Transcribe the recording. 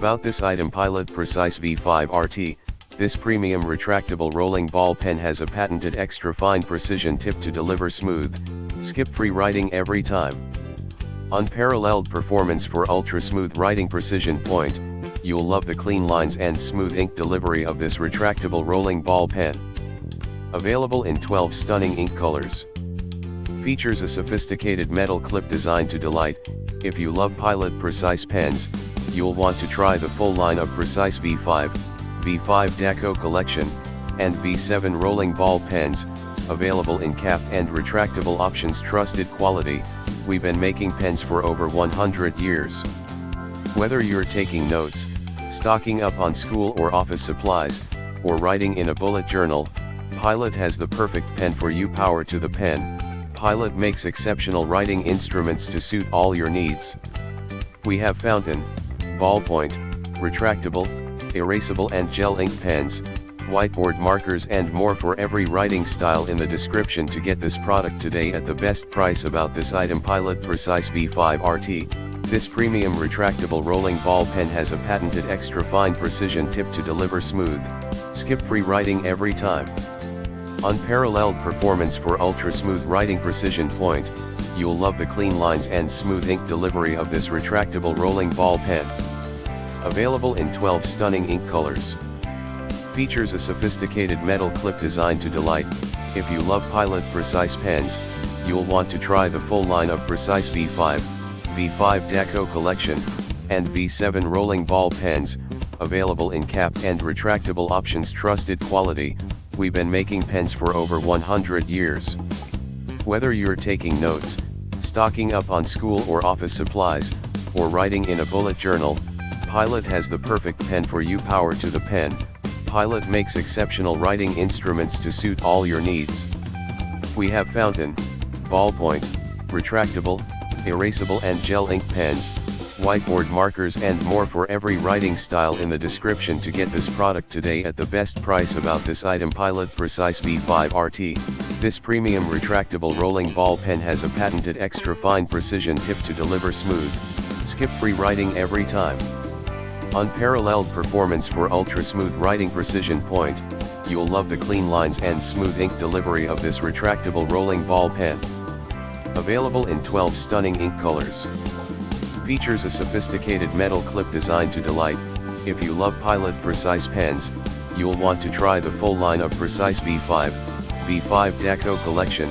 About this item: Pilot Precise V5 RT. This premium retractable rolling ball pen has a patented extra fine precision tip to deliver smooth, skip-free writing every time. Unparalleled performance for ultra-smooth writing precision point. You'll love the clean lines and smooth ink delivery of this retractable rolling ball pen. Available in 12 stunning ink colors. Features a sophisticated metal clip designed to delight. If you love Pilot Precise pens, you'll want to try the full line of Precise V5, V5 Deco collection, and V7 rolling ball pens, available in cap and retractable options. Trusted quality. We've been making pens for over 100 years. Whether you're taking notes, stocking up on school or office supplies, or writing in a bullet journal, Pilot has the perfect pen for you. Power to the pen. Pilot makes exceptional writing instruments to suit all your needs. We have fountain, ballpoint, retractable, erasable and gel ink pens, whiteboard markers and more for every writing style in the description to get this product today at the best price. About this item: Pilot Precise V5 RT. This premium retractable rolling ball pen has a patented extra fine precision tip to deliver smooth, skip-free writing every time. Unparalleled performance for ultra-smooth writing precision point. You'll love the clean lines and smooth ink delivery of this retractable rolling ball pen. Available in 12 stunning ink colors. Features a sophisticated metal clip designed to delight. If you love Pilot Precise pens, you'll want to try the full line of Precise V5, V5 Deco collection, and V7 rolling ball pens, available in cap and retractable options. Trusted quality. We've been making pens for over 100 years. Whether you're taking notes, stocking up on school or office supplies, or writing in a bullet journal, Pilot has the perfect pen for you. Power to the pen. Pilot makes exceptional writing instruments to suit all your needs. We have fountain, ballpoint, retractable, erasable and gel ink pens, whiteboard markers and more for every writing style in the description to get this product today at the best price. About this item: Pilot Precise V5 RT. This premium retractable rolling ball pen has a patented extra fine precision tip to deliver smooth, skip-free writing every time. Unparalleled performance for ultra-smooth writing precision point. You'll love the clean lines and smooth ink delivery of this retractable rolling ball pen. Available in 12 stunning ink colors. Features a sophisticated metal clip designed to delight. If you love Pilot Precise pens, you'll want to try the full line of Precise V5, V5 Deco collection,